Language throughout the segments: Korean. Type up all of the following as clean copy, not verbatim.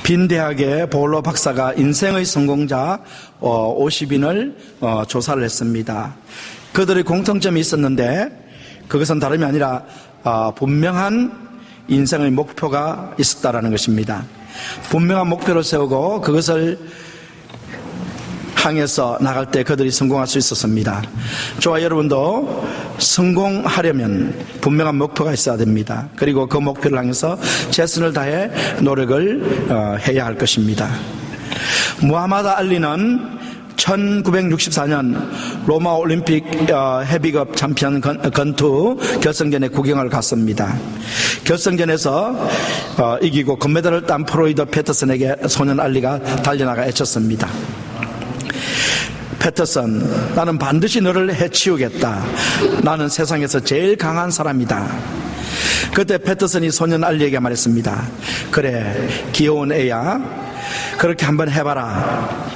빈대학의 보올로 박사가 인생의 성공자 50인을 조사를 했습니다. 그들의 공통점이 있었는데 그것은 다름이 아니라 분명한 인생의 목표가 있었다라는 것입니다. 분명한 목표를 세우고 그것을 향해서 나갈 때 그들이 성공할 수 있었습니다. 저와 여러분도 성공하려면 분명한 목표가 있어야 됩니다. 그리고 그 목표를 향해서 최선을 다해 노력을 해야 할 것입니다. 무하마드 알리는 1964년 로마 올림픽 헤비급 챔피언 건투 결승전에 구경을 갔습니다. 결승전에서 이기고 금메달을 딴 프로이드 패터슨에게 소년 알리가 달려나가 애쳤습니다. 패터슨, 나는 반드시 너를 해치우겠다. 나는 세상에서 제일 강한 사람이다. 그때 패터슨이 소년 알리에게 말했습니다. 그래, 귀여운 애야, 그렇게 한번 해봐라.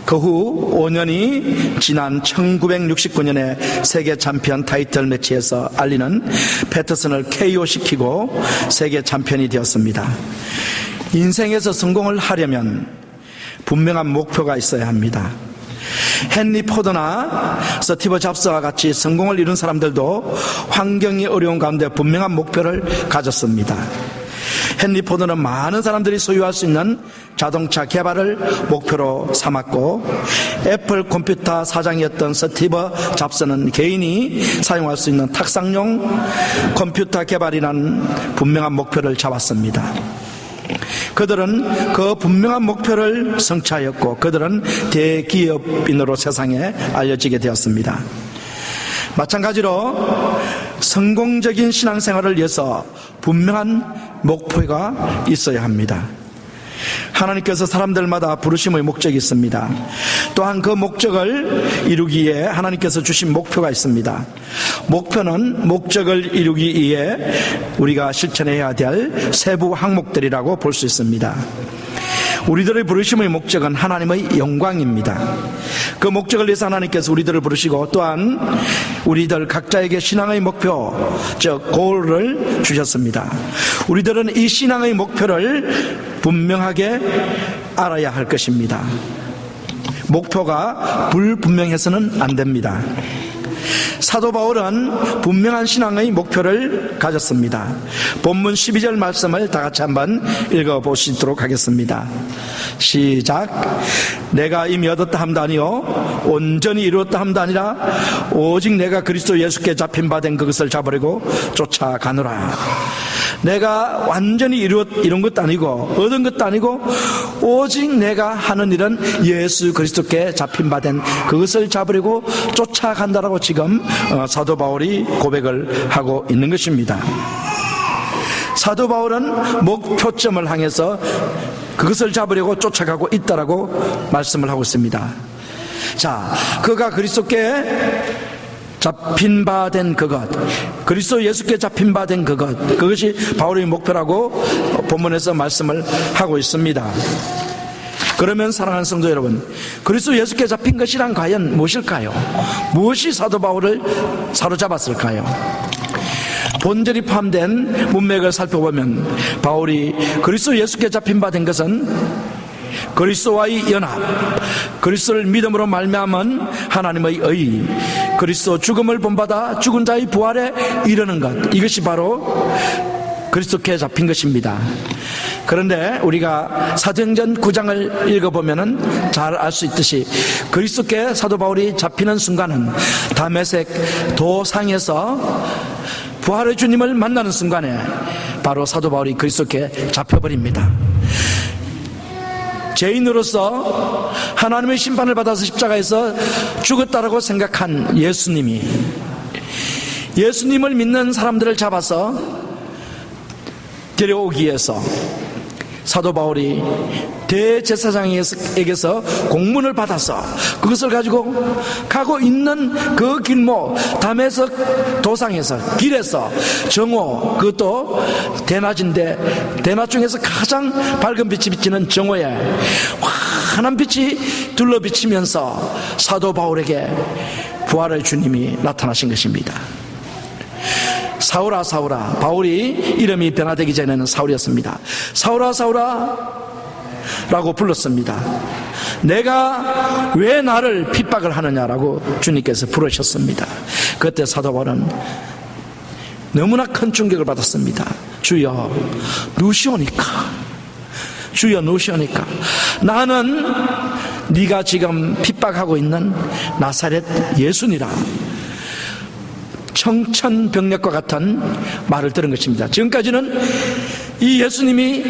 그 후 5년이 지난 1969년에 세계 챔피언 타이틀 매치에서 알리는 패터슨을 KO시키고 세계 챔피언이 되었습니다. 인생에서 성공을 하려면 분명한 목표가 있어야 합니다. 헨리 포드나 스티브 잡스와 같이 성공을 이룬 사람들도 환경이 어려운 가운데 분명한 목표를 가졌습니다. 헨리 포드는 많은 사람들이 소유할 수 있는 자동차 개발을 목표로 삼았고, 애플 컴퓨터 사장이었던 스티브 잡스는 개인이 사용할 수 있는 탁상용 컴퓨터 개발이라는 분명한 목표를 잡았습니다. 그들은 그 분명한 목표를 성취하였고 그들은 대기업인으로 세상에 알려지게 되었습니다. 마찬가지로 성공적인 신앙생활을 위해서 분명한 목표가 있어야 합니다. 하나님께서 사람들마다 부르심의 목적이 있습니다. 또한 그 목적을 이루기 위해 하나님께서 주신 목표가 있습니다. 목표는 목적을 이루기 위해 우리가 실천해야 될 세부 항목들이라고 볼 수 있습니다. 우리들의 부르심의 목적은 하나님의 영광입니다. 그 목적을 위해서 하나님께서 우리들을 부르시고 또한 우리들 각자에게 신앙의 목표, 즉 골을 주셨습니다. 우리들은 이 신앙의 목표를 분명하게 알아야 할 것입니다. 목표가 불분명해서는 안 됩니다. 사도 바울은 분명한 신앙의 목표를 가졌습니다. 본문 12절 말씀을 다 같이 한번 읽어보시도록 하겠습니다. 시작. 내가 이미 얻었다 함도 아니요 온전히 이루었다 함도 아니라 오직 내가 그리스도 예수께 잡힌 바 된 그것을 잡으려고 쫓아가노라. 내가 완전히 이룬 것도 아니고 얻은 것도 아니고 오직 내가 하는 일은 예수 그리스도께 잡힌 바 된 그것을 잡으려고 쫓아간다라고 지금 사도 바울이 고백을 하고 있는 것입니다. 사도 바울은 목표점을 향해서 그것을 잡으려고 쫓아가고 있다라고 말씀을 하고 있습니다. 자, 그가 그리스도께 잡힌 바 된 그것, 그리스도 예수께 잡힌 바 된 그것이 바울의 목표라고 본문에서 말씀을 하고 있습니다. 그러면 사랑하는 성도 여러분, 그리스도 예수께 잡힌 것이란 과연 무엇일까요? 무엇이 사도 바울을 사로잡았을까요? 본절이 포함된 문맥을 살펴보면 바울이 그리스도 예수께 잡힌 바 된 것은 그리스도와의 연합, 그리스도를 믿음으로 말미암은 하나님의 의, 그리스도 죽음을 본받아 죽은 자의 부활에 이르는 것, 이것이 바로 그리스도께 잡힌 것입니다. 그런데 우리가 사도행전 9장을 읽어보면 잘 알 수 있듯이 그리스도께 사도 바울이 잡히는 순간은 다메섹 도상에서 부활의 주님을 만나는 순간에 바로 사도 바울이 그리스도께 잡혀버립니다. 죄인으로서 하나님의 심판을 받아서 십자가에서 죽었다라고 생각한 예수님을 믿는 사람들을 잡아서 데려오기 위해서 사도 바울이 대제사장에게서 공문을 받아서 그것을 가지고 가고 있는 그 길목 다메섹 도상에서 길에서 정오, 그것도 대낮인데 대낮 중에서 가장 밝은 빛이 비치는 정오에 환한 빛이 둘러비치면서 사도 바울에게 부활의 주님이 나타나신 것입니다. 사울아 사울아, 바울이 이름이 변화되기 전에는 사울이었습니다. 사울아 사울아, 라고 불렀습니다. 내가 왜 나를 핍박을 하느냐라고 주님께서 부르셨습니다. 그때 사도 바울은 너무나 큰 충격을 받았습니다. 주여 누시오니까, 주여 누시오니까 나는 네가 지금 핍박하고 있는 나사렛 예수니라. 청천벽력과 같은 말을 들은 것입니다. 지금까지는 이 예수님이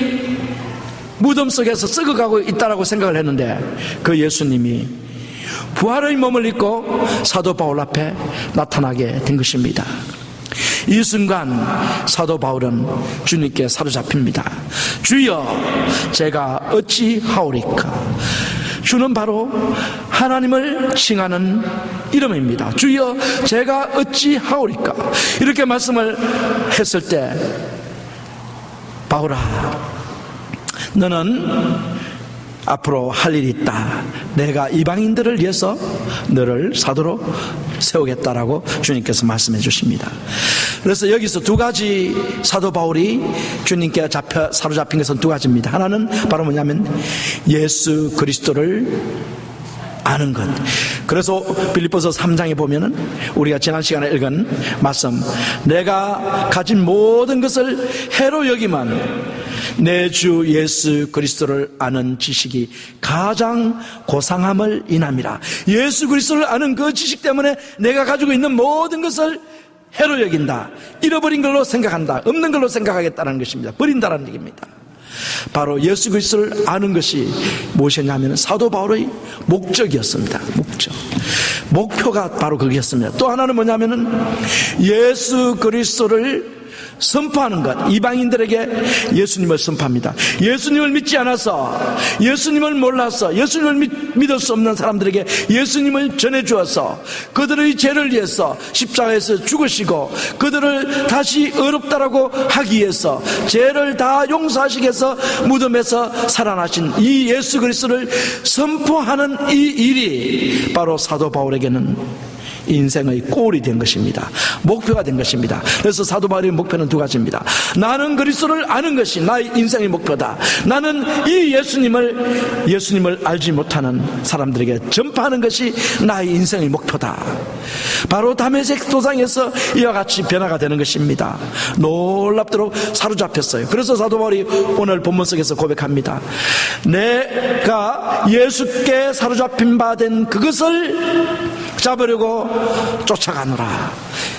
무덤 속에서 썩어가고 있다라고 생각을 했는데 그 예수님이 부활의 몸을 입고 사도 바울 앞에 나타나게 된 것입니다. 이 순간 사도 바울은 주님께 사로잡힙니다. 주여 제가 어찌 하오리까. 주는 바로 하나님을 칭하는 이름입니다. 주여 제가 어찌 하오리까. 이렇게 말씀을 했을 때 바울아 너는 앞으로 할 일이 있다. 내가 이방인들을 위해서 너를 사도로 세우겠다라고 주님께서 말씀해 주십니다. 그래서 여기서 두 가지 사도 바울이 주님께 사로잡힌 것은 두 가지입니다. 하나는 바로 뭐냐면 예수 그리스도를 아는 것. 그래서 빌립보서 3장에 보면은 우리가 지난 시간에 읽은 말씀, 내가 가진 모든 것을 해로 여기만 내 주 예수 그리스도를 아는 지식이 가장 고상함을 인함이라. 예수 그리스도를 아는 그 지식 때문에 내가 가지고 있는 모든 것을 해로 여긴다. 잃어버린 걸로 생각한다. 없는 걸로 생각하겠다는 것입니다. 버린다는 얘기입니다. 바로 예수 그리스도를 아는 것이 무엇이냐면 사도 바울의 목적이었습니다. 목표가 바로 그것이었습니다. 또 하나는 뭐냐면은 예수 그리스도를 선포하는 것. 이방인들에게 예수님을 선포합니다. 예수님을 믿지 않아서, 예수님을 몰라서, 예수님을 믿을 수 없는 사람들에게 예수님을 전해주어서 그들의 죄를 위해서 십자가에서 죽으시고 그들을 다시 의롭다라고 하기 위해서 죄를 다 용서하시기 위해서 무덤에서 살아나신 이 예수 그리스도를 선포하는 이 일이 바로 사도 바울에게는 인생의 골이 된 것입니다. 목표가 된 것입니다. 그래서 사도 바울의 목표는 두 가지입니다. 나는 그리스도를 아는 것이 나의 인생의 목표다. 나는 이 예수님을 알지 못하는 사람들에게 전파하는 것이 나의 인생의 목표다. 바로 다메섹 도상에서 이와 같이 변화가 되는 것입니다. 놀랍도록 사로잡혔어요. 그래서 사도 바울이 오늘 본문 속에서 고백합니다. 내가 예수께 사로잡힌 바 된 그것을 잡으려고 쫓아가노라.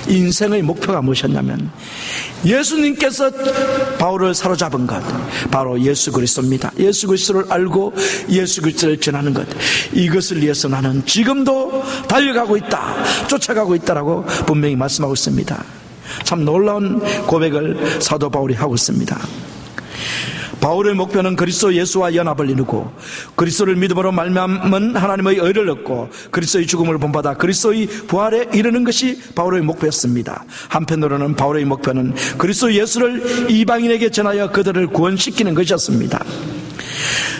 인생의 목표가 무엇이었냐면 예수님께서 바울을 사로잡은 것, 바로 예수 그리스도입니다. 예수 그리스도를 알고 예수 그리스도를 전하는 것, 이것을 위해서 나는 지금도 달려가고 있다, 쫓아가고 있다라고 분명히 말씀하고 있습니다. 참 놀라운 고백을 사도 바울이 하고 있습니다. 바울의 목표는 그리스도 예수와 연합을 이루고 그리스도를 믿음으로 말미암은 하나님의 의를 얻고 그리스도의 죽음을 본받아 그리스도의 부활에 이르는 것이 바울의 목표였습니다. 한편으로는 바울의 목표는 그리스도 예수를 이방인에게 전하여 그들을 구원시키는 것이었습니다.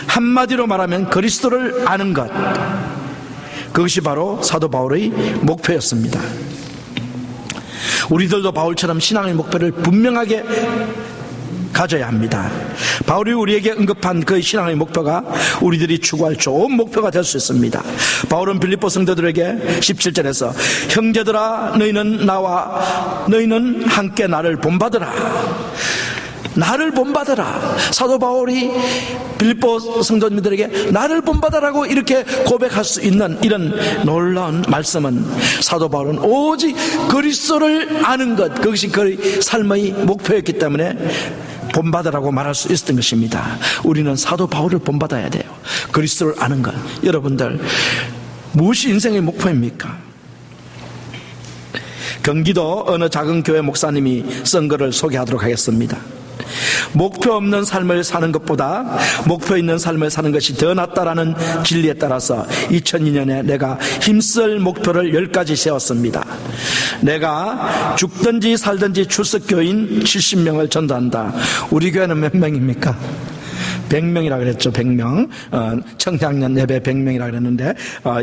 한마디로 말하면 그리스도를 아는 것, 그것이 바로 사도 바울의 목표였습니다. 우리들도 바울처럼 신앙의 목표를 분명하게 가져야 합니다. 바울이 우리에게 언급한 그 신앙의 목표가 우리들이 추구할 좋은 목표가 될 수 있습니다. 바울은 빌립보 성도들에게 17절에서 형제들아 너희는 함께 나를 본받으라. 나를 본받으라. 사도 바울이 빌립보 성도님들에게 나를 본받으라고 이렇게 고백할 수 있는 이런 놀라운 말씀은 사도 바울은 오직 그리스도를 아는 것, 그것이 그의 삶의 목표였기 때문에 본받으라고 말할 수 있었던 것입니다. 우리는 사도 바울을 본받아야 돼요. 그리스도를 아는 것. 여러분들 무엇이 인생의 목표입니까? 경기도 어느 작은 교회 목사님이 쓴 글을 소개하도록 하겠습니다. 목표 없는 삶을 사는 것보다 목표 있는 삶을 사는 것이 더 낫다라는 진리에 따라서 2002년에 내가 힘쓸 목표를 10가지 세웠습니다. 내가 죽든지 살든지 출석교인 70명을 전도한다. 우리 교회는 몇 명입니까? 100명이라 그랬죠. 100명. 청장년 예배 100명이라 그랬는데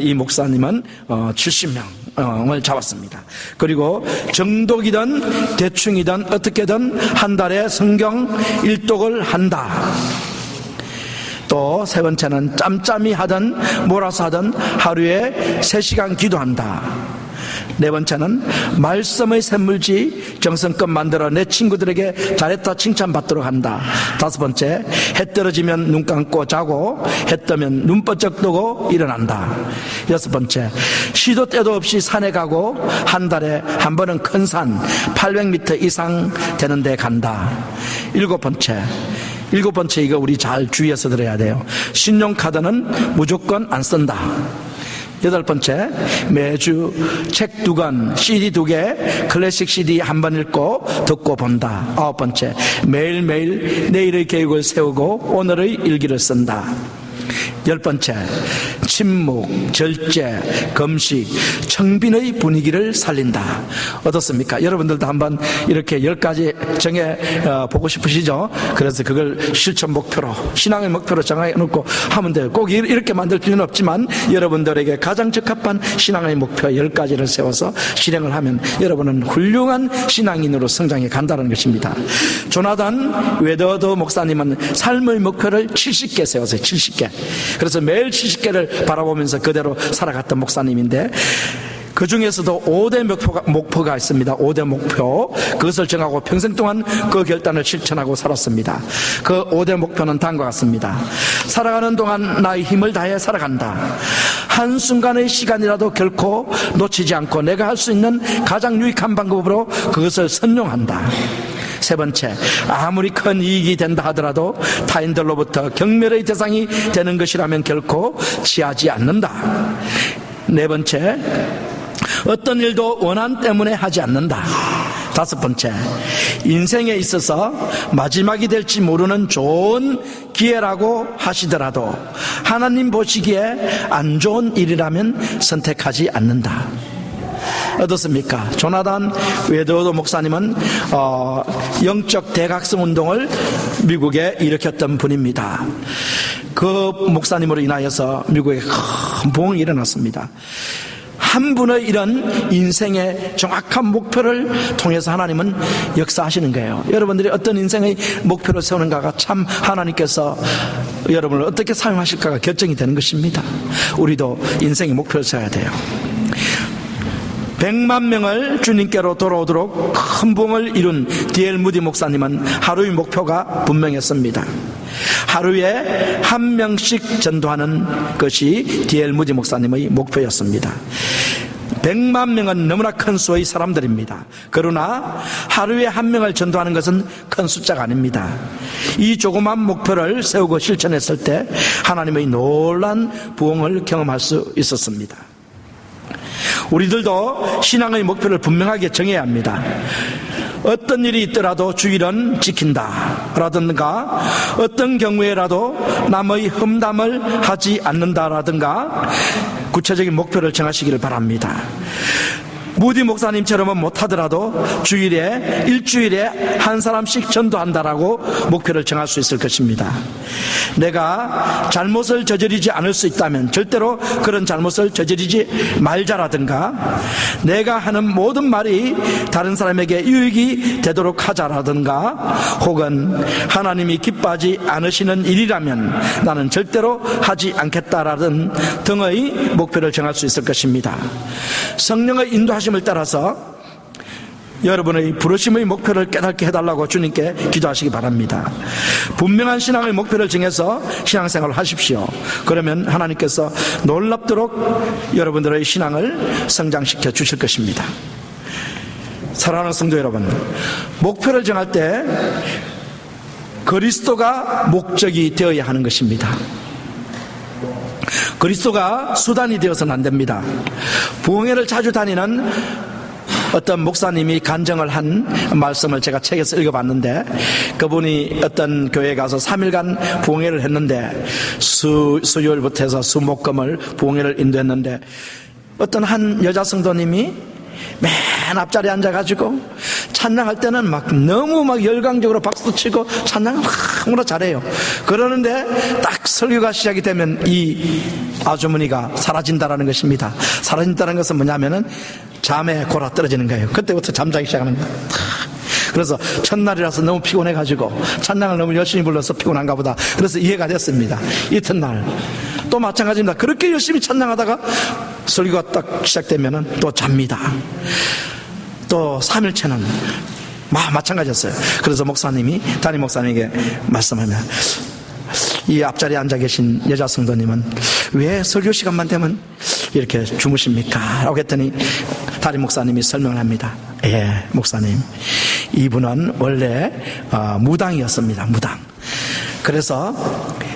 이 목사님은 70명을 잡았습니다. 그리고 정독이든 대충이든 어떻게든 한 달에 성경 1독을 한다. 또 세 번째는 짬짬이 하든 몰아서 하든 하루에 3시간 기도한다. 네 번째는 말씀의 샘물지 정성껏 만들어 내 친구들에게 잘했다 칭찬받도록 한다. 다섯 번째, 해 떨어지면 눈 감고 자고 해 뜨면 눈 번쩍 뜨고 일어난다. 여섯 번째, 시도 때도 없이 산에 가고 한 달에 한 번은 큰 산 800m 이상 되는 데 간다. 일곱 번째 이거 우리 잘 주의해서 들어야 돼요. 신용카드는 무조건 안 쓴다. 여덟 번째, 매주 책 2권, CD 2개, 클래식 CD 한 번 읽고 듣고 본다. 아홉 번째, 매일매일 내일의 계획을 세우고 오늘의 일기를 쓴다. 열 번째, 침묵, 절제, 금식, 청빈의 분위기를 살린다. 어떻습니까? 여러분들도 한번 이렇게 10가지 정해 보고 싶으시죠? 그래서 그걸 실천 목표로, 신앙의 목표로 정해놓고 하면 돼요. 꼭 이렇게 만들 필요는 없지만 여러분들에게 가장 적합한 신앙의 목표 10가지를 세워서 실행을 하면 여러분은 훌륭한 신앙인으로 성장해 간다는 것입니다. 조나단 웨더드 목사님은 삶의 목표를 70개 세웠어요. 70개. 그래서 매일 70개를 바라보면서 그대로 살아갔던 목사님인데, 그 중에서도 5대 목표가 있습니다. 5대 목표. 그것을 정하고 평생 동안 그 결단을 실천하고 살았습니다. 그 5대 목표는 다음과 같습니다. 살아가는 동안 나의 힘을 다해 살아간다. 한순간의 시간이라도 결코 놓치지 않고 내가 할 수 있는 가장 유익한 방법으로 그것을 선용한다. 세 번째, 아무리 큰 이익이 된다 하더라도 타인들로부터 경멸의 대상이 되는 것이라면 결코 취하지 않는다. 네 번째, 어떤 일도 원한 때문에 하지 않는다. 다섯 번째, 인생에 있어서 마지막이 될지 모르는 좋은 기회라고 하시더라도 하나님 보시기에 안 좋은 일이라면 선택하지 않는다. 어떻습니까? 조나단 웨더드 목사님은 영적 대각성 운동을 미국에 일으켰던 분입니다. 그 목사님으로 인하여서 미국에 큰 부흥이 일어났습니다. 한 분의 이런 인생의 정확한 목표를 통해서 하나님은 역사하시는 거예요. 여러분들이 어떤 인생의 목표를 세우는가가 참 하나님께서 여러분을 어떻게 사용하실까가 결정이 되는 것입니다. 우리도 인생의 목표를 세워야 돼요. 100만 명을 주님께로 돌아오도록 큰 부흥을 이룬 D.L. 무디 목사님은 하루의 목표가 분명했습니다. 하루에 한 명씩 전도하는 것이 D.L. 무디 목사님의 목표였습니다. 100만 명은 너무나 큰 수의 사람들입니다. 그러나 하루에 한 명을 전도하는 것은 큰 숫자가 아닙니다. 이 조그만 목표를 세우고 실천했을 때 하나님의 놀라운 부흥을 경험할 수 있었습니다. 우리들도 신앙의 목표를 분명하게 정해야 합니다. 어떤 일이 있더라도 주일은 지킨다 라든가, 어떤 경우에라도 남의 험담을 하지 않는다라든가 구체적인 목표를 정하시기를 바랍니다. 무디 목사님처럼은 못하더라도 일주일에 한 사람씩 전도한다라고 목표를 정할 수 있을 것입니다. 내가 잘못을 저지르지 않을 수 있다면 절대로 그런 잘못을 저지르지 말자라든가, 내가 하는 모든 말이 다른 사람에게 유익이 되도록 하자라든가, 혹은 하나님이 기뻐하지 않으시는 일이라면 나는 절대로 하지 않겠다라는 등의 목표를 정할 수 있을 것입니다. 성령의 인도하심을 따라서 여러분의 부르심의 목표를 깨닫게 해달라고 주님께 기도하시기 바랍니다. 분명한 신앙의 목표를 정해서 신앙생활을 하십시오. 그러면 하나님께서 놀랍도록 여러분들의 신앙을 성장시켜 주실 것입니다. 사랑하는 성도 여러분, 목표를 정할 때 그리스도가 목적이 되어야 하는 것입니다. 그리스도가 수단이 되어서는 안 됩니다. 부흥회를 자주 다니는 어떤 목사님이 간증을 한 말씀을 제가 책에서 읽어봤는데, 그분이 어떤 교회에 가서 3일간 부흥회를 했는데 수요일부터 해서 수목금을 부흥회를 인도했는데, 어떤 한 여자 성도님이 맨 앞자리에 앉아가지고 찬양할 때는 너무 열광적으로 박수치고 찬양을 너무나 잘해요. 그러는데 딱 설교가 시작이 되면 이 아주머니가 사라진다라는 것입니다. 사라진다는 것은 뭐냐면은 잠에 골아 떨어지는 거예요. 그때부터 잠자기 시작하는 거예요. 그래서 첫날이라서 너무 피곤해가지고 찬양을 너무 열심히 불러서 피곤한가 보다. 그래서 이해가 됐습니다. 이튿날 또 마찬가지입니다. 그렇게 열심히 찬양하다가 설교가 딱 시작되면은 또 잡니다. 또 3일째는 마찬가지였어요. 그래서 담임 목사님에게 말씀합니다. 이 앞자리에 앉아 계신 여자 성도님은 왜 설교 시간만 되면 이렇게 주무십니까? 라고 했더니 담임 목사님이 설명을 합니다. 예, 목사님, 이분은 원래 무당이었습니다. 무당. 그래서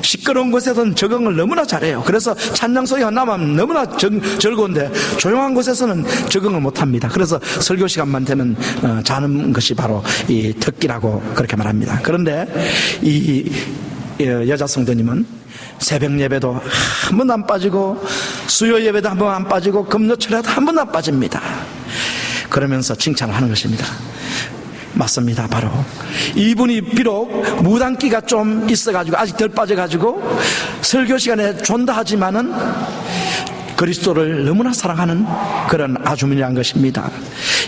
시끄러운 곳에서는 적응을 너무나 잘해요. 그래서 찬양 소리가 나면 너무나 즐거운데 조용한 곳에서는 적응을 못합니다. 그래서 설교 시간만 되면 자는 것이 바로 이 특기라고 그렇게 말합니다. 그런데 이 여자 성도님은 새벽 예배도 한 번도 안 빠지고 수요 예배도 한 번 안 빠지고 금요철에도 한 번도 안 빠집니다. 그러면서 칭찬을 하는 것입니다. 맞습니다. 바로 이분이 비록 무당기가 좀 있어가지고 아직 덜 빠져가지고 설교 시간에 존다 하지만은 그리스도를 너무나 사랑하는 그런 아주머니란 것입니다.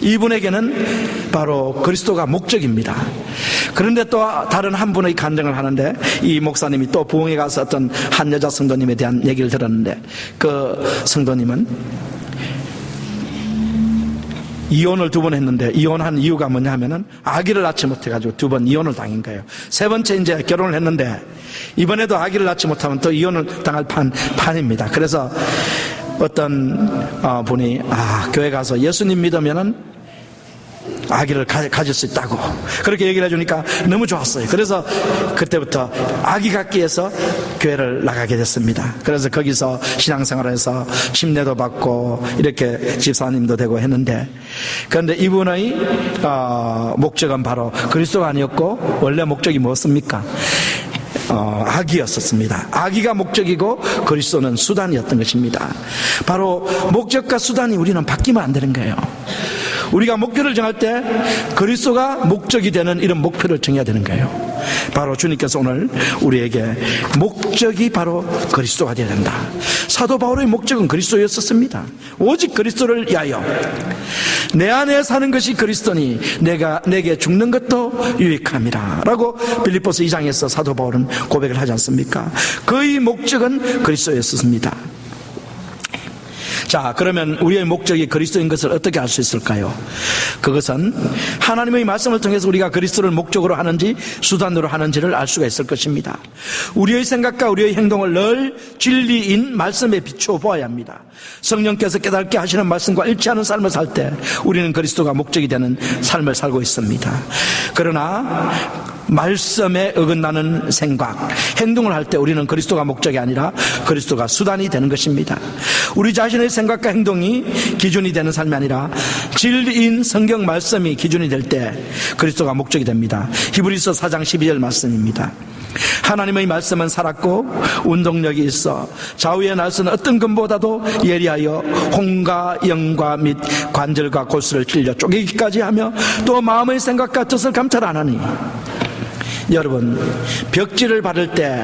이분에게는 바로 그리스도가 목적입니다. 그런데 또 다른 한 분의 간증을 하는데, 이 목사님이 또 부흥에 가서 어떤 한 여자 성도님에 대한 얘기를 들었는데, 그 성도님은 이혼을 2번 했는데, 이혼한 이유가 뭐냐 하면은 아기를 낳지 못해가지고 2번 이혼을 당한 거예요. 3번째 이제 결혼을 했는데 이번에도 아기를 낳지 못하면 또 이혼을 당할 판입니다. 그래서 어떤 분이 교회 가서 예수님 믿으면은 아기를 가질 수 있다고 그렇게 얘기를 해주니까 너무 좋았어요. 그래서 그때부터 아기 갖기 위해서 교회를 나가게 됐습니다. 그래서 거기서 신앙생활에서 침례도 받고 이렇게 집사님도 되고 했는데, 그런데 이분의 목적은 바로 그리스도가 아니었고 원래 목적이 무엇입니까? 아기였었습니다. 아기가 목적이고 그리스도는 수단이었던 것입니다. 바로 목적과 수단이 우리는 바뀌면 안 되는 거예요. 우리가 목표를 정할 때 그리스도가 목적이 되는 이런 목표를 정해야 되는 거예요. 바로 주님께서 오늘 우리에게 목적이 바로 그리스도가 되어야 된다. 사도 바울의 목적은 그리스도였었습니다. 오직 그리스도를 위하여 내 안에 사는 것이 그리스도니 내게 죽는 것도 유익함이라 라고 빌립보서 2장에서 사도 바울은 고백을 하지 않습니까? 그의 목적은 그리스도였습니다. 자, 그러면 우리의 목적이 그리스도인 것을 어떻게 알 수 있을까요? 그것은 하나님의 말씀을 통해서 우리가 그리스도를 목적으로 하는지 수단으로 하는지를 알 수가 있을 것입니다. 우리의 생각과 우리의 행동을 늘 진리인 말씀에 비추어 보아야 합니다. 성령께서 깨닫게 하시는 말씀과 일치하는 삶을 살 때 우리는 그리스도가 목적이 되는 삶을 살고 있습니다. 그러나 말씀에 어긋나는 생각, 행동을 할 때 우리는 그리스도가 목적이 아니라 그리스도가 수단이 되는 것입니다. 우리 자신의 생각과 행동이 기준이 되는 삶이 아니라 진리인 성경 말씀이 기준이 될 때 그리스도가 목적이 됩니다. 히브리서 4장 12절 말씀입니다. 하나님의 말씀은 살았고 운동력이 있어 좌우의 날선 어떤 금보다도 예리하여 혼과 영과 및 관절과 골수를 찔려 쪼개기까지 하며 또 마음의 생각과 뜻을 감찰하나니. 여러분, 벽지를 바를 때,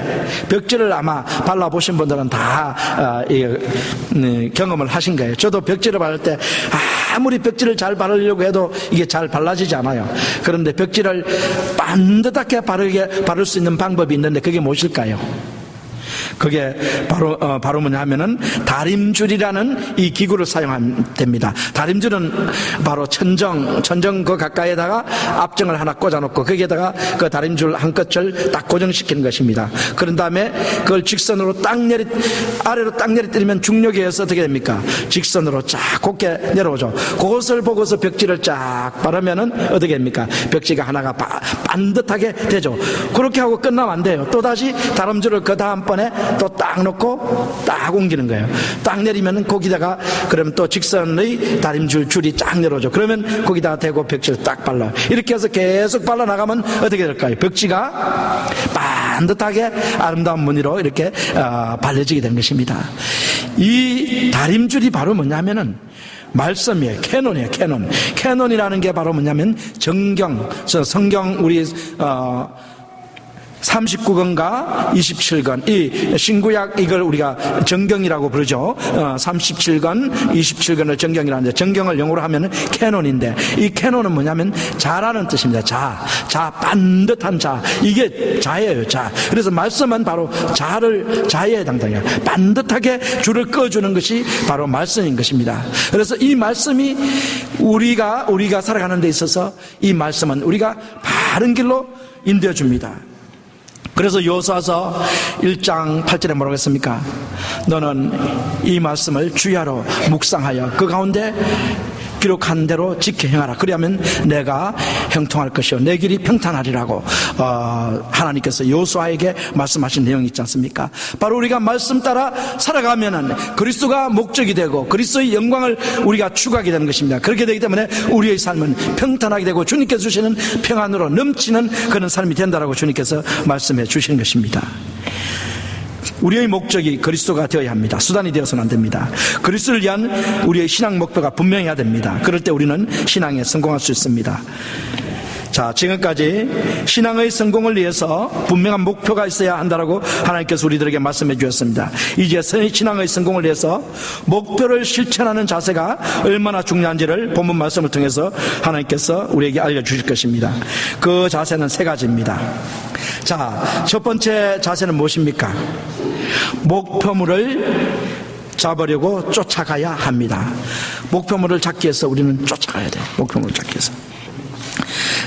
벽지를 아마 발라보신 분들은 다 경험을 하신 거예요. 저도 벽지를 바를 때 아무리 벽지를 잘 바르려고 해도 이게 잘 발라지지 않아요. 그런데 벽지를 반듯하게 바를 수 있는 방법이 있는데 그게 무엇일까요? 그게 바로 뭐냐 하면은 다림줄이라는 이 기구를 사용하면 됩니다. 다림줄은 바로 천정 그 가까이에다가 압정을 하나 꽂아놓고 거기에다가 그 다림줄 한 끝을 딱 고정시키는 것입니다. 그런 다음에 그걸 직선으로 아래로 딱 내리뜨리면 중력에 의해서 어떻게 됩니까? 직선으로 쫙 곱게 내려오죠. 그것을 보고서 벽지를 쫙 바르면은 어떻게 됩니까? 벽지가 하나가 반듯하게 되죠. 그렇게 하고 끝나면 안 돼요. 또다시 다림줄을 그 다음번에 또 딱 놓고 딱 옮기는 거예요. 딱 내리면 거기다가 그러면 또 직선의 다림줄이 쫙 내려오죠. 그러면 거기다가 대고 벽지를 딱 발라요. 이렇게 해서 계속 발라나가면 어떻게 될까요? 벽지가 반듯하게 아름다운 무늬로 이렇게 발려지게 되는 것입니다. 이 다림줄이 바로 뭐냐면은 말씀이에요. 캐논이에요. 캐논이라는 게 바로 뭐냐면 성경 우리 39권과 27권, 이 신구약, 이걸 우리가 정경이라고 부르죠. 37권, 27권을 정경이라는데, 정경을 영어로 하면 캐논인데, 이 캐논은 뭐냐면 자라는 뜻입니다. 자, 반듯한 자, 이게 자예요. 자. 그래서 말씀은 바로 자에 해당돼요. 반듯하게 줄을 꺼주는 것이 바로 말씀인 것입니다. 그래서 이 말씀이 우리가 살아가는 데 있어서 이 말씀은 우리가 바른 길로 인도해 줍니다. 그래서 여호수아서 1장 8절에 뭐라고 했습니까? 너는 이 말씀을 주야로 묵상하여 그 가운데 기록한 대로 지켜 행하라. 그리하면 내가 형통할 것이요 내 길이 평탄하리라고 하나님께서 여호수아에게 말씀하신 내용이 있지 않습니까? 바로 우리가 말씀 따라 살아가면은 그리스도가 목적이 되고 그리스도의 영광을 우리가 추구하게 되는 것입니다. 그렇게 되기 때문에 우리의 삶은 평탄하게 되고 주님께서 주시는 평안으로 넘치는 그런 삶이 된다라고 주님께서 말씀해 주시는 것입니다. 우리의 목적이 그리스도가 되어야 합니다. 수단이 되어서는 안 됩니다. 그리스도를 위한 우리의 신앙 목표가 분명해야 됩니다. 그럴 때 우리는 신앙에 성공할 수 있습니다. 자, 지금까지 신앙의 성공을 위해서 분명한 목표가 있어야 한다라고 하나님께서 우리들에게 말씀해 주셨습니다. 이제 신앙의 성공을 위해서 목표를 실천하는 자세가 얼마나 중요한지를 본문 말씀을 통해서 하나님께서 우리에게 알려주실 것입니다. 그 자세는 세 가지입니다. 자, 첫 번째 자세는 무엇입니까? 목표물을 잡으려고 쫓아가야 합니다. 목표물을 잡기 위해서 우리는 쫓아가야 돼요. 목표물을 잡기 위해서.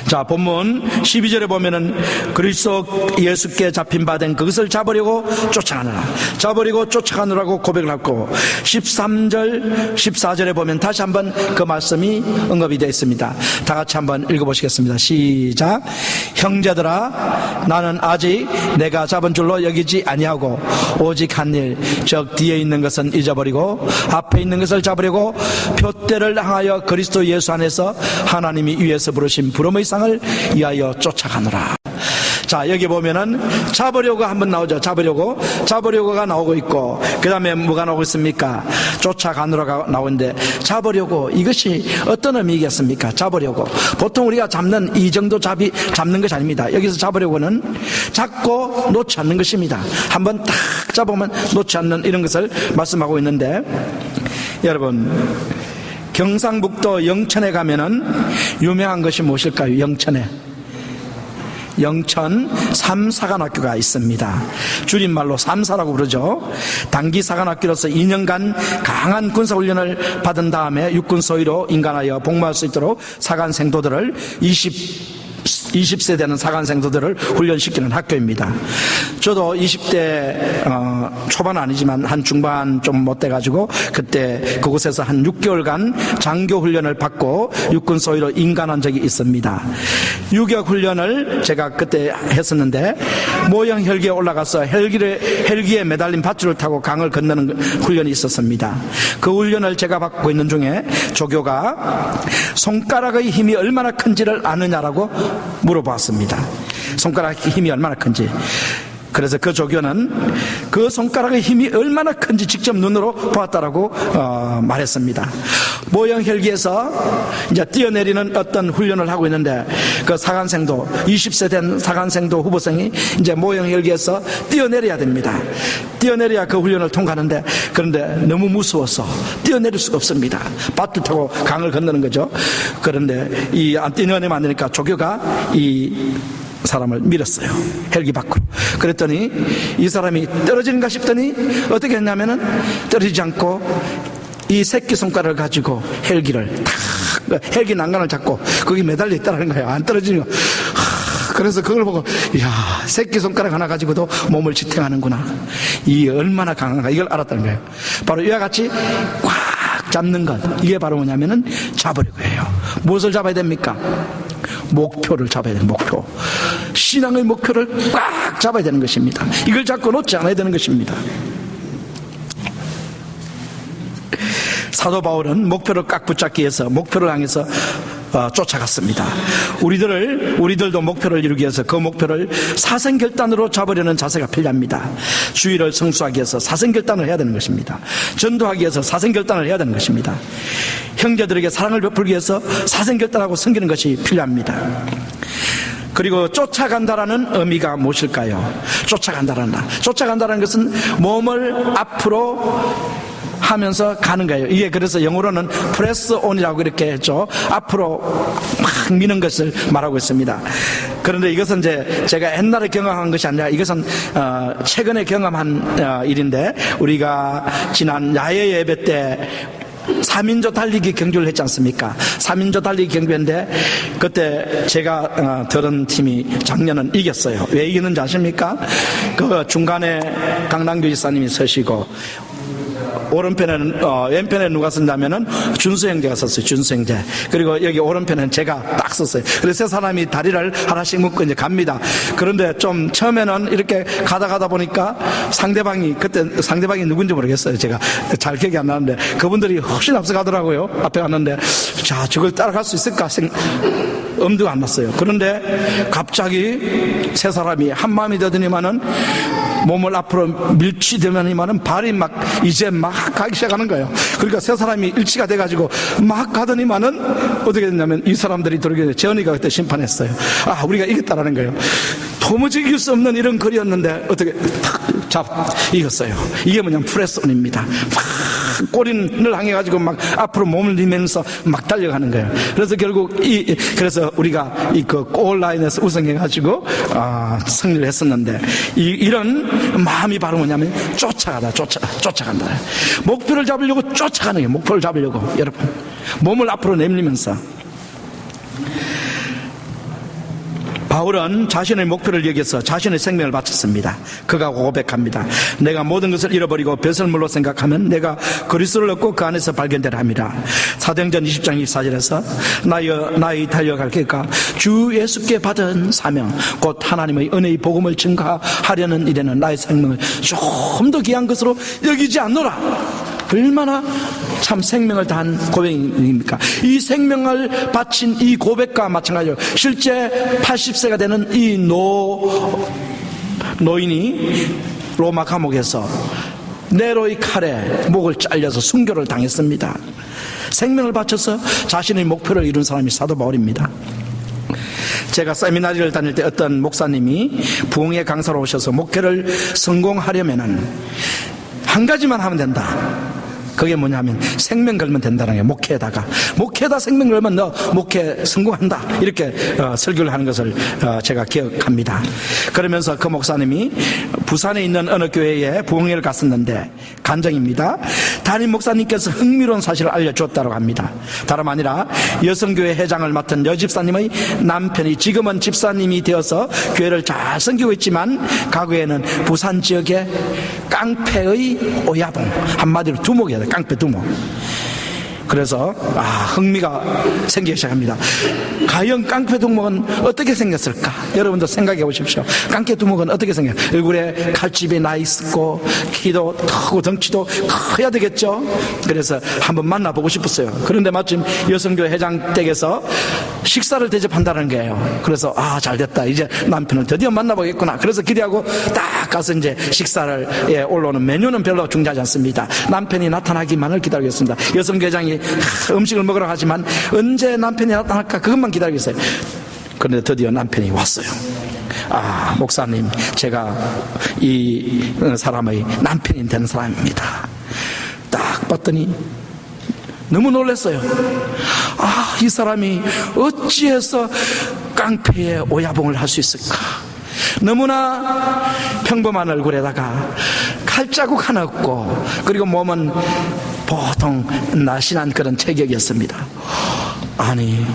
자, 본문 12절에 보면은 그리스도 예수께 잡힌 바 된 그것을 잡으려고 쫓아가느라, 잡으려고 쫓아가느라고 고백을 하고, 13절 14절에 보면 다시 한번 그 말씀이 언급이 되어 있습니다. 다 같이 한번 읽어보시겠습니다. 시작. 형제들아, 나는 아직 내가 잡은 줄로 여기지 아니하고 오직 한 일, 즉 뒤에 있는 것은 잊어버리고 앞에 있는 것을 잡으려고 표대를 향하여 그리스도 예수 안에서 하나님이 위에서 부르신 부름의 상을 위하여 쫓아가노라. 자, 여기 보면은 잡으려고 한번 나오죠. 잡으려고가 나오고 있고, 그 다음에 뭐가 나오고 있습니까? 쫓아가느라가 나오는데, 잡으려고, 이것이 어떤 의미겠습니까? 잡으려고. 보통 우리가 잡는 이 정도 잡는 것이 아닙니다. 여기서 잡으려고는 잡고 놓지 않는 것입니다. 한번 딱 잡으면 놓지 않는 이런 것을 말씀하고 있는데, 여러분, 경상북도 영천에 가면은 유명한 것이 무엇일까요? 영천 삼사관학교가 있습니다. 줄임말로 삼사라고 부르죠. 단기 사관학교로서 2년간 강한 군사훈련을 받은 다음에 육군 소위로 인간하여 복무할 수 있도록 사관생도들을 20세 되는 사관생도들을 훈련시키는 학교입니다. 저도 20대 초반 아니지만 한 중반 좀 못 돼가지고 그때 그곳에서 한 6개월간 장교 훈련을 받고 육군 소위로 인간한 적이 있습니다. 유격 훈련을 제가 그때 했었는데, 모형 헬기에 올라가서 헬기에 매달린 밧줄을 타고 강을 건너는 훈련이 있었습니다. 그 훈련을 제가 받고 있는 중에 조교가 손가락의 힘이 얼마나 큰지를 아느냐라고 물어봤습니다. 손가락의 힘이 얼마나 큰지. 그래서 그 조교는 그 손가락의 힘이 얼마나 큰지 직접 눈으로 보았다라고 말했습니다. 모형 헬기에서 이제 뛰어내리는 어떤 훈련을 하고 있는데, 그 사관생도 20세 된 사관생도 후보생이 이제 모형 헬기에서 뛰어내려야 됩니다. 뛰어내려야 그 훈련을 통과하는데, 그런데 너무 무서워서 뛰어내릴 수가 없습니다. 밧줄 타고 강을 건너는 거죠. 그런데 안 뛰어내면 안 되니까 조교가 이 사람을 밀었어요. 헬기 밖으로. 그랬더니 이 사람이 떨어지는가 싶더니 어떻게 했냐면은 떨어지지 않고 이 새끼손가락을 가지고 헬기 난간을 잡고 거기 매달려 있다는 거예요. 안 떨어지는 거. 그래서 그걸 보고, 이야, 새끼손가락 하나 가지고도 몸을 지탱하는구나. 이 얼마나 강한가, 이걸 알았다는 거예요. 바로 이와 같이 꽉 잡는 것, 이게 바로 뭐냐면은 잡으려고 해요. 무엇을 잡아야 됩니까? 목표를 잡아야 돼요. 목표. 신앙의 목표를 꽉 잡아야 되는 것입니다. 이걸 잡고 놓지 않아야 되는 것입니다. 사도 바울은 목표를 꽉 붙잡기 위해서 목표를 향해서 쫓아갔습니다. 우리들도 목표를 이루기 위해서 그 목표를 사생결단으로 잡으려는 자세가 필요합니다. 주의를 성수하기 위해서 사생결단을 해야 되는 것입니다. 전도하기 위해서 사생결단을 해야 되는 것입니다. 형제들에게 사랑을 베풀기 위해서 사생결단하고 섬기는 것이 필요합니다. 그리고 쫓아간다라는 의미가 무엇일까요? 쫓아간다라는 것은 몸을 앞으로 하면서 가는 거예요. 이게 그래서 영어로는 press on이라고 이렇게 했죠. 앞으로 막 미는 것을 말하고 있습니다. 그런데 이것은 이제 제가 옛날에 경험한 것이 아니라 이것은 최근에 경험한 일인데, 우리가 지난 야외 예배 때 3인조 달리기 경주를 했지 않습니까? 3인조 달리기 경주인데 그때 제가 들은 팀이 작년은 이겼어요. 왜 이기는지 아십니까? 그 중간에 강남교 지사님이 서시고, 오른편에는 왼편에 누가 쓴다면은 준수 형제가 썼어요. 준수 형제. 그리고 여기 오른편에는 제가 딱 썼어요. 그래서 세 사람이 다리를 하나씩 묶고 이제 갑니다. 그런데 좀 처음에는 이렇게 가다 보니까 그때 상대방이 누군지 모르겠어요. 제가 잘 기억이 안 나는데 그분들이 훨씬 앞서가더라고요. 앞에 갔는데 자, 저걸 따라갈 수 있을까 엄두가 안 났어요. 그런데 갑자기 세 사람이 한 마음이 되더니만은 몸을 앞으로 밀치되면이만은 발이 이제 막 가기 시작하는 거예요. 그러니까 세 사람이 일치가 돼가지고 막 가더니만은 어떻게 됐냐면 이 사람들이 돌게 재현이가 그때 심판했어요. 우리가 이겼다라는 거예요. 도무지 이길 수 없는 이런 거리였는데 어떻게 이겼어요. 이게 뭐냐면 프레스온입니다. 꼬리를 향해가지고 막 앞으로 몸을 내면서 막 달려가는 거예요. 그래서 결국 그래서 우리가 그 골라인에서 우승해가지고 승리를 했었는데, 이런 마음이 바로 뭐냐면 쫓아간다. 목표를 잡으려고 쫓아가는 거예요. 목표를 잡으려고 여러분 몸을 앞으로 내밀면서. 바울은 자신의 목표를 여기서 자신의 생명을 바쳤습니다. 그가 고백합니다. 내가 모든 것을 잃어버리고 배설물로 생각하면 내가 그리스도를 얻고 그 안에서 발견되라 합니다. 사도행전 20장 24절에서 나의 달려갈 길과 주 예수께 받은 사명 곧 하나님의 은혜의 복음을 증가하려는 일에는 나의 생명을 좀 더 귀한 것으로 여기지 않노라. 얼마나 참 생명을 다한 고백입니까? 이 생명을 바친 이 고백과 마찬가지로 실제 80세가 되는 이 노인이 로마 감옥에서 네로의 칼에 목을 잘려서 순교를 당했습니다. 생명을 바쳐서 자신의 목표를 이룬 사람이 사도 바울입니다. 제가 세미나리를 다닐 때 어떤 목사님이 부흥회 강사로 오셔서 목회를 성공하려면은 한 가지만 하면 된다. 그게 뭐냐면 생명 걸면 된다는 거예요. 목회에다 생명 걸면 너 목회 성공한다, 이렇게 설교를 하는 것을 제가 기억합니다. 그러면서 그 목사님이 부산에 있는 어느 교회에 부흥회를 갔었는데, 간정입니다, 담임 목사님께서 흥미로운 사실을 알려주었다고 합니다. 다름 아니라 여성교회 회장을 맡은 여집사님의 남편이 지금은 집사님이 되어서 교회를 잘 섬기고 있지만 과거에는 부산 지역의 깡패의 오야봉, 한마디로 두목이에요. 깡패 두목. 그래서 흥미가 생기기 시작합니다. 과연 깡패 두목은 어떻게 생겼을까? 여러분도 생각해 보십시오. 깡패 두목은 어떻게 생겨요? 얼굴에 칼집이 나 있고 키도 크고 덩치도 커야 되겠죠. 그래서 한번 만나보고 싶었어요. 그런데 마침 여성교회 회장 댁에서 식사를 대접한다는 거예요. 그래서 잘됐다, 이제 남편을 드디어 만나보겠구나. 그래서 기대하고 딱 가서 이제 식사를 올라오는 메뉴는 별로 중요하지 않습니다. 남편이 나타나기만을 기다리고 있습니다. 여성교회 회장이 음식을 먹으러 가지만 언제 남편이 나타날까 그것만 기다리고 있어요. 그런데 드디어 남편이 왔어요. 목사님, 제가 이 사람의 남편이 되는 사람입니다. 딱 봤더니 너무 놀랐어요. 이 사람이 어찌해서 깡패의 오야봉을 할 수 있을까? 너무나 평범한 얼굴에다가 칼자국 하나 없고, 그리고 몸은 보통 날씬한 그런 체격이었습니다. 아니,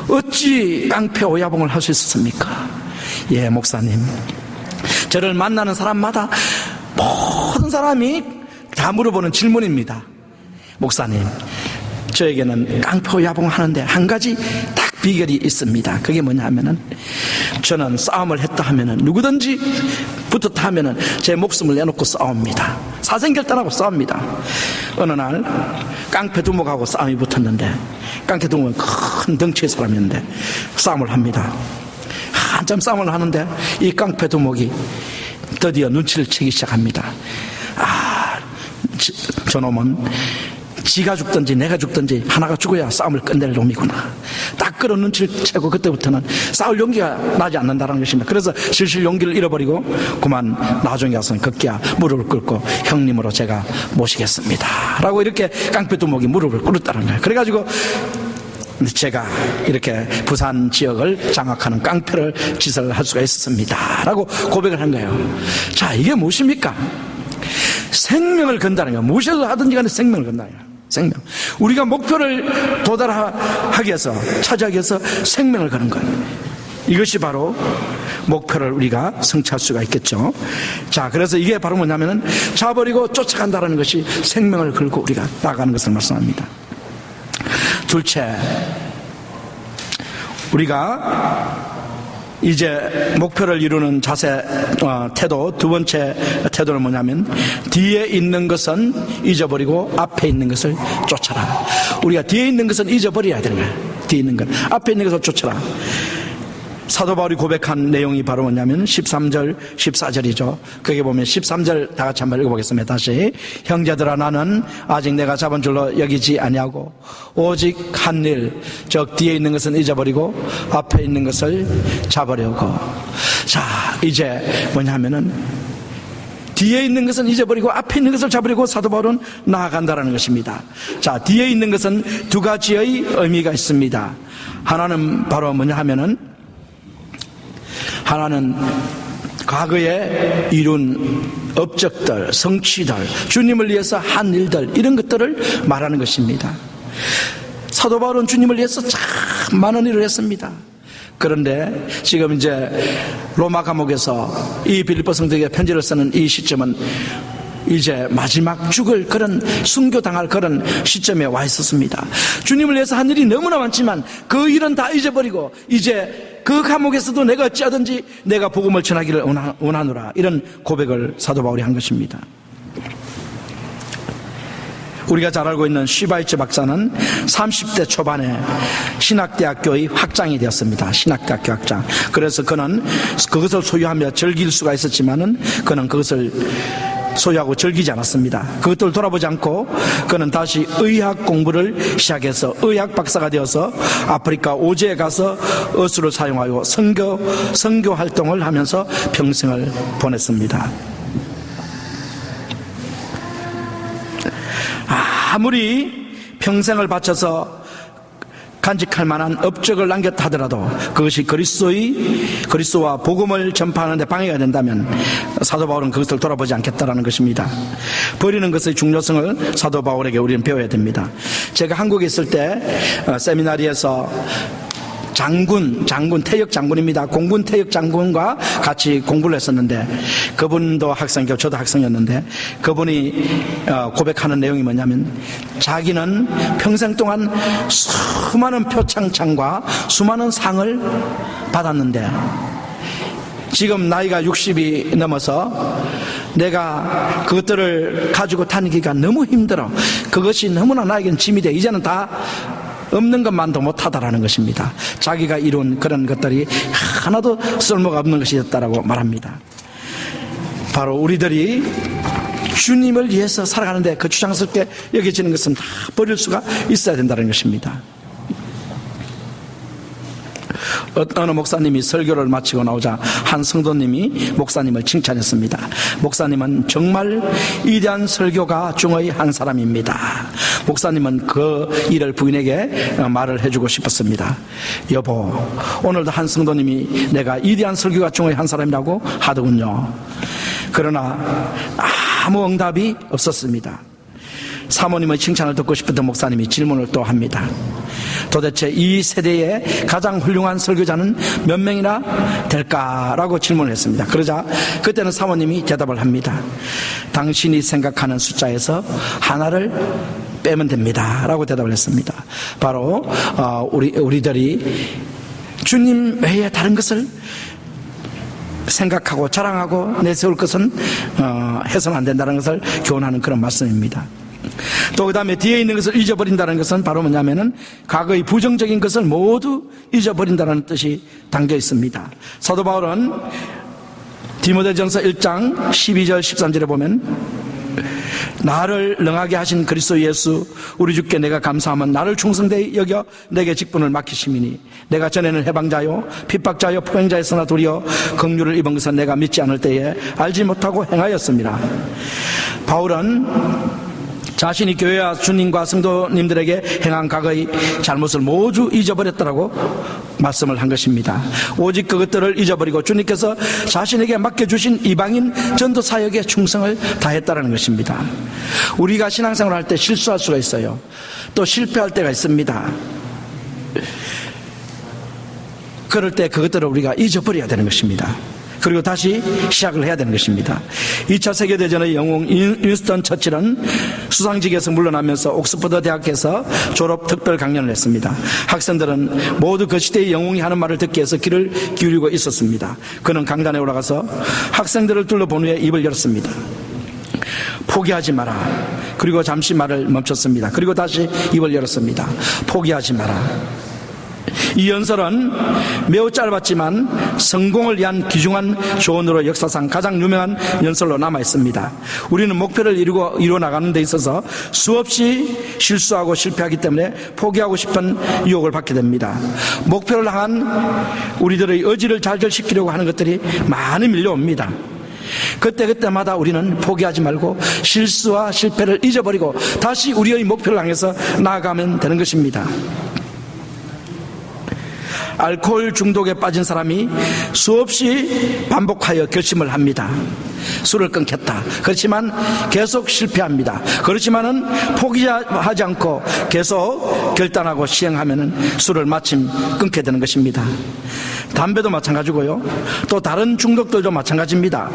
어찌 깡패 오야봉을 할 수 있었습니까? 목사님, 저를 만나는 사람마다 모든 사람이 다 물어보는 질문입니다. 목사님, 저에게는 깡패 오야봉을 하는데 한 가지 딱 비결이 있습니다. 그게 뭐냐 하면은, 저는 싸움을 했다 하면은, 누구든지 붙었다 하면은 제 목숨을 내놓고 싸웁니다. 사생결단하고 싸웁니다. 어느 날 깡패 두목하고 싸움이 붙었는데, 깡패 두목은 큰 덩치의 사람이었는데 싸움을 합니다. 한참 싸움을 하는데 이 깡패 두목이 드디어 눈치를 채기 시작합니다. 저놈은 지가 죽든지 내가 죽든지 하나가 죽어야 싸움을 끝낼 놈이구나. 딱 그런 눈치를 채고 그때부터는 싸울 용기가 나지 않는다는 것입니다. 그래서 실실 용기를 잃어버리고 그만 나중에 가서는 급기야 무릎을 꿇고 형님으로 제가 모시겠습니다 라고 이렇게 깡패두목이 무릎을 꿇었다는 거예요. 그래가지고 제가 이렇게 부산 지역을 장악하는 깡패를 짓을 할 수가 있었습니다 라고 고백을 한 거예요. 자, 이게 무엇입니까? 생명을 건다는 거예요. 무엇을 하든지 간에 생명을 건다는 거예요. 생명. 우리가 목표를 도달하기 위해서, 차지하기 위해서 생명을 거는 거예요. 이것이 바로 목표를 우리가 성취할 수가 있겠죠. 자, 그래서 이게 바로 뭐냐면은 자버리고 쫓아간다는 것이 생명을 걸고 우리가 나가는 것을 말씀합니다. 둘째, 우리가 이제 목표를 이루는 자세, 태도, 두 번째 태도는 뭐냐면 뒤에 있는 것은 잊어버리고 앞에 있는 것을 쫓아라. 우리가 뒤에 있는 것은 잊어버려야 되는 거예요. 뒤에 있는 것, 앞에 있는 것을 쫓아라. 사도 바울이 고백한 내용이 바로 뭐냐면 13절 14절이죠 거기 보면 13절 다 같이 한번 읽어보겠습니다. 다시. 형제들아, 나는 아직 내가 잡은 줄로 여기지 아니하고 오직 한 일, 즉 뒤에 있는 것은 잊어버리고 앞에 있는 것을 잡으려고. 자, 이제 뭐냐면은 뒤에 있는 것은 잊어버리고 앞에 있는 것을 잡으려고 사도 바울은 나아간다는 것입니다. 자, 뒤에 있는 것은 두 가지의 의미가 있습니다. 하나는 바로 뭐냐 하면은, 하나는 과거에 이룬 업적들, 성취들, 주님을 위해서 한 일들, 이런 것들을 말하는 것입니다. 사도 바울은 주님을 위해서 참 많은 일을 했습니다. 그런데 지금 이제 로마 감옥에서 이 빌립보 성도에게 편지를 쓰는 이 시점은 이제 마지막 죽을 그런 순교당할 그런 시점에 와 있었습니다. 주님을 위해서 한 일이 너무나 많지만 그 일은 다 잊어버리고 이제 그 감옥에서도 내가 어찌하든지 내가 복음을 전하기를 원하노라, 이런 고백을 사도 바울이 한 것입니다. 우리가 잘 알고 있는 슈바이처 박사는 30대 초반에 신학대학교의 학장이 되었습니다. 신학대학교 학장. 그래서 그는 그것을 소유하며 즐길 수가 있었지만은 그는 그것을 소유하고 즐기지 않았습니다. 그것들을 돌아보지 않고 그는 다시 의학 공부를 시작해서 의학 박사가 되어서 아프리카 오지에 가서 어수를 사용하여 선교 활동을 하면서 평생을 보냈습니다. 아무리 평생을 바쳐서 간직할 만한 업적을 남겼다 하더라도 그것이 그리스도와 복음을 전파하는 데 방해가 된다면 사도 바울은 그것을 돌아보지 않겠다라는 것입니다. 버리는 것의 중요성을 사도 바울에게 우리는 배워야 됩니다. 제가 한국에 있을 때 세미나리에서 태역 장군입니다. 공군 태역 장군과 같이 공부를 했었는데, 그분도 학생이고 저도 학생이었는데, 그분이 고백하는 내용이 뭐냐면, 자기는 평생 동안 수많은 표창장과 수많은 상을 받았는데 지금 나이가 60이 넘어서 내가 그것들을 가지고 다니기가 너무 힘들어. 그것이 너무나 나에겐 짐이 돼. 이제는 다 없는 것만도 못하다라는 것입니다. 자기가 이룬 그런 것들이 하나도 쓸모가 없는 것이었다라고 말합니다. 바로 우리들이 주님을 위해서 살아가는데 그 주장스럽게 여겨지는 것은 다 버릴 수가 있어야 된다는 것입니다. 어느 목사님이 설교를 마치고 나오자 한 성도님이 목사님을 칭찬했습니다. 목사님은 정말 위대한 설교가 중의 한 사람입니다. 목사님은 그 일을 부인에게 말을 해주고 싶었습니다. 여보, 오늘도 한 성도님이 내가 위대한 설교가 중의 한 사람이라고 하더군요. 그러나 아무 응답이 없었습니다. 사모님의 칭찬을 듣고 싶었던 목사님이 질문을 또 합니다. 도대체 이 세대의 가장 훌륭한 설교자는 몇 명이나 될까라고 질문을 했습니다. 그러자 그때는 사모님이 대답을 합니다. 당신이 생각하는 숫자에서 하나를 빼면 됩니다 라고 대답을 했습니다. 바로 우리들이 주님 외에 다른 것을 생각하고 자랑하고 내세울 것은 해서는 안 된다는 것을 교훈하는 그런 말씀입니다. 또 그 다음에 뒤에 있는 것을 잊어버린다는 것은 바로 뭐냐면은 과거의 부정적인 것을 모두 잊어버린다는 뜻이 담겨 있습니다. 사도 바울은 디모데전서 1장 12절 13절에 보면 나를 능하게 하신 그리스도 예수 우리 주께 내가 감사하면 나를 충성되이 여겨 내게 직분을 맡기심이니 내가 전에는 해방자요 핍박자요 포행자였으나 도리어 긍휼을 입은 것은 내가 믿지 않을 때에 알지 못하고 행하였습니다. 바울은 자신이 교회와 주님과 성도님들에게 행한 과거의 잘못을 모두 잊어버렸다라고 말씀을 한 것입니다. 오직 그것들을 잊어버리고 주님께서 자신에게 맡겨주신 이방인 전도 사역에 충성을 다했다는 것입니다. 우리가 신앙생활을 할 때 실수할 수가 있어요. 또 실패할 때가 있습니다. 그럴 때 그것들을 우리가 잊어버려야 되는 것입니다. 그리고 다시 시작을 해야 되는 것입니다. 2차 세계대전의 영웅 윈스턴 처칠은 수상직에서 물러나면서 옥스퍼드 대학에서 졸업 특별 강연을 했습니다. 학생들은 모두 그 시대의 영웅이 하는 말을 듣기 위해서 귀를 기울이고 있었습니다. 그는 강단에 올라가서 학생들을 둘러본 후에 입을 열었습니다. 포기하지 마라. 그리고 잠시 말을 멈췄습니다. 그리고 다시 입을 열었습니다. 포기하지 마라. 이 연설은 매우 짧았지만 성공을 위한 귀중한 조언으로 역사상 가장 유명한 연설로 남아있습니다. 우리는 목표를 이루어 나가는 데 있어서 수없이 실수하고 실패하기 때문에 포기하고 싶은 유혹을 받게 됩니다. 목표를 향한 우리들의 의지를 좌절시키려고 하는 것들이 많이 밀려옵니다. 그때마다 우리는 포기하지 말고 실수와 실패를 잊어버리고 다시 우리의 목표를 향해서 나아가면 되는 것입니다. 알코올 중독에 빠진 사람이 수없이 반복하여 결심을 합니다. 술을 끊겠다. 그렇지만 계속 실패합니다. 그렇지만은 포기하지 않고 계속 결단하고 시행하면은 술을 마침 끊게 되는 것입니다. 담배도 마찬가지고요. 또 다른 중독들도 마찬가지입니다.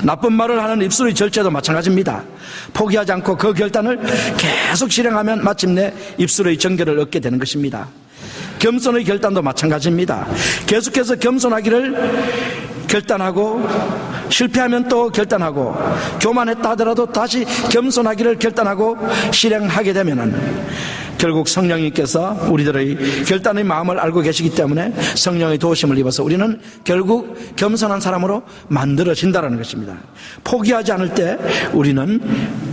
나쁜 말을 하는 입술의 절제도 마찬가지입니다. 포기하지 않고 그 결단을 계속 실행하면 마침내 입술의 정결을 얻게 되는 것입니다. 겸손의 결단도 마찬가지입니다. 계속해서 겸손하기를 결단하고 실패하면 또 결단하고 교만했다 하더라도 다시 겸손하기를 결단하고 실행하게 되면은 결국 성령님께서 우리들의 결단의 마음을 알고 계시기 때문에 성령의 도우심을 입어서 우리는 결국 겸손한 사람으로 만들어진다는 것입니다. 포기하지 않을 때 우리는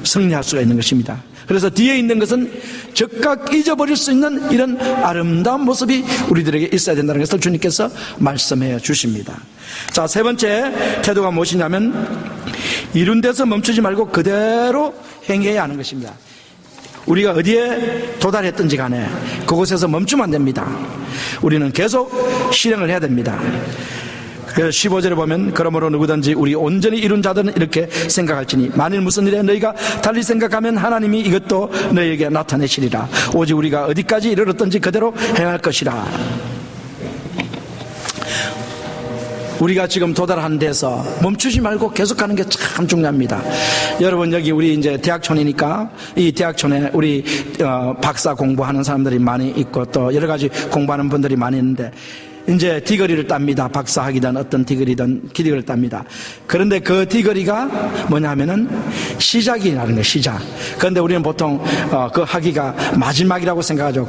승리할 수가 있는 것입니다. 그래서 뒤에 있는 것은 즉각 잊어버릴 수 있는 이런 아름다운 모습이 우리들에게 있어야 된다는 것을 주님께서 말씀해 주십니다. 자, 세 번째 태도가 무엇이냐면 이룬 데서 멈추지 말고 그대로 행해야 하는 것입니다. 우리가 어디에 도달했든지 간에 그곳에서 멈추면 안 됩니다. 우리는 계속 실행을 해야 됩니다. 15절에 보면 그러므로 누구든지 우리 온전히 이룬 자들은 이렇게 생각할지니 만일 무슨 일에 너희가 달리 생각하면 하나님이 이것도 너희에게 나타내시리라. 오직 우리가 어디까지 이르렀든지 그대로 행할 것이라. 우리가 지금 도달한 데서 멈추지 말고 계속하는 게 참 중요합니다. 여러분 여기 우리 이제 대학촌이니까 이 대학촌에 우리 박사 공부하는 사람들이 많이 있고 또 여러 가지 공부하는 분들이 많이 있는데 이제 디그리를 tab니다. 박사학위든 어떤 디그리든 기득을 tab니다. 그런데 그 디그리가 뭐냐면은 시작이라는 거예요. 시작. 그런데 우리는 보통 그 학위가 마지막이라고 생각하죠.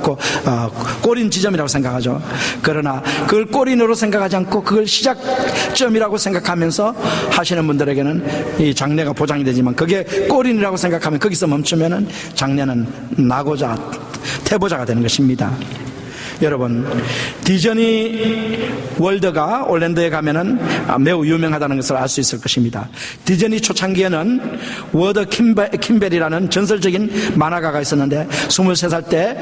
꼬린 지점이라고 생각하죠. 그러나 그걸 꼬린으로 생각하지 않고 그걸 시작점이라고 생각하면서 하시는 분들에게는 이 장래가 보장이 되지만 그게 꼬린이라고 생각하면 거기서 멈추면은 장래는 나고자 태보자가 되는 것입니다. 여러분 디즈니 월드가 올랜도에 가면은 매우 유명하다는 것을 알 수 있을 것입니다. 디즈니 초창기에는 워드 킴벨이라는 전설적인 만화가가 있었는데 23살 때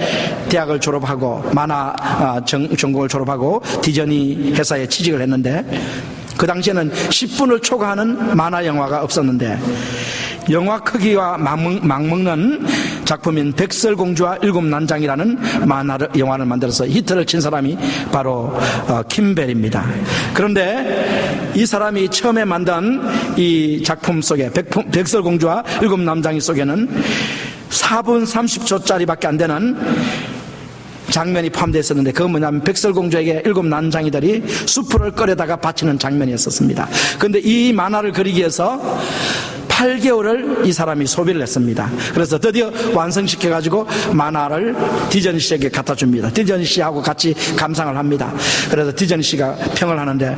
대학을 졸업하고 만화 전공을 졸업하고 디즈니 회사에 취직을 했는데 그 당시에는 10분을 초과하는 만화 영화가 없었는데 영화 크기와 막먹는 작품인 백설공주와 일곱 난장이라는 영화를 만들어서 히트를 친 사람이 바로 킴벨입니다. 그런데 이 사람이 처음에 만든 이 작품 속에 백설공주와 일곱 난장이 속에는 4분 30초짜리밖에 안 되는 장면이 포함되어 있었는데 그건 뭐냐면 백설공주에게 일곱 난장이들이 수풀을 끓여다가 바치는 장면이었습니다. 그런데 이 만화를 그리기 위해서 8개월을 이 사람이 소비를 했습니다. 그래서 드디어 완성시켜가지고 만화를 디즈니 씨에게 갖다 줍니다. 디즈니 씨하고 같이 감상을 합니다. 그래서 디즈니 씨가 평을 하는데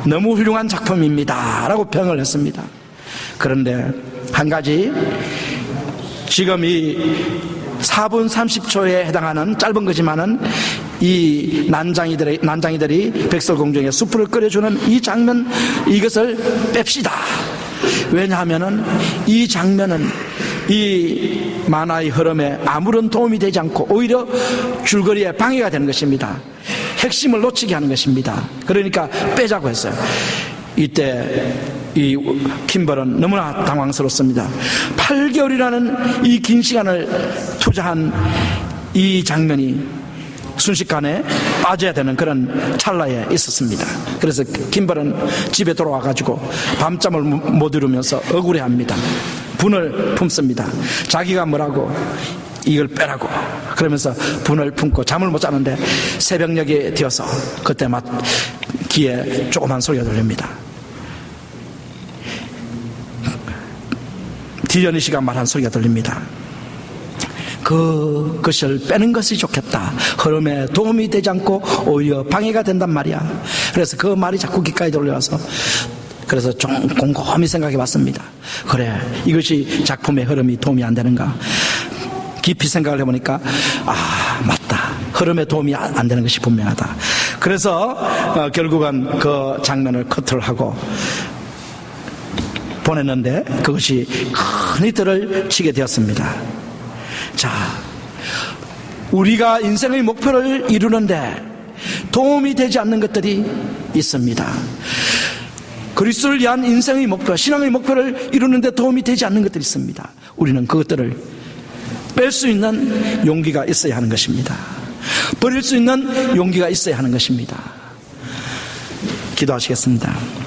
너무 훌륭한 작품입니다 라고 평을 했습니다. 그런데 한 가지, 지금 이 4분 30초에 해당하는 짧은 거지만은 이 난장이들이 백설공주에게 수프를 끓여주는 이 장면, 이것을 뺍시다. 왜냐하면은 이 장면은 이 만화의 흐름에 아무런 도움이 되지 않고 오히려 줄거리에 방해가 되는 것입니다. 핵심을 놓치게 하는 것입니다. 그러니까 빼자고 했어요. 이때 이 김벌은 너무나 당황스럽습니다. 8개월이라는 이 긴 시간을 투자한 이 장면이 순식간에 빠져야 되는 그런 찰나에 있었습니다. 그래서 김벌은 집에 돌아와가지고 밤잠을 못 이루면서 억울해합니다. 분을 품습니다. 자기가 뭐라고 이걸 빼라고 그러면서 분을 품고 잠을 못 자는데 새벽녘이 되어서 그때 막 귀에 조그만 소리가 들립니다. 디저니 씨가 말한 소리가 들립니다. 그것을 빼는 것이 좋겠다. 흐름에 도움이 되지 않고 오히려 방해가 된단 말이야. 그래서 그 말이 자꾸 귓가에 들려와서 그래서 좀 곰곰이 생각해 봤습니다. 그래, 이것이 작품의 흐름이 도움이 안 되는가. 깊이 생각을 해보니까 맞다. 흐름에 도움이 안 되는 것이 분명하다. 그래서 결국은 그 장면을 커트를 하고 보냈는데 그것이 큰 히트를 치게 되었습니다. 자, 우리가 인생의 목표를 이루는데 도움이 되지 않는 것들이 있습니다. 그리스도를 위한 인생의 목표, 신앙의 목표를 이루는데 도움이 되지 않는 것들이 있습니다. 우리는 그것들을 뺄 수 있는 용기가 있어야 하는 것입니다. 버릴 수 있는 용기가 있어야 하는 것입니다. 기도하시겠습니다.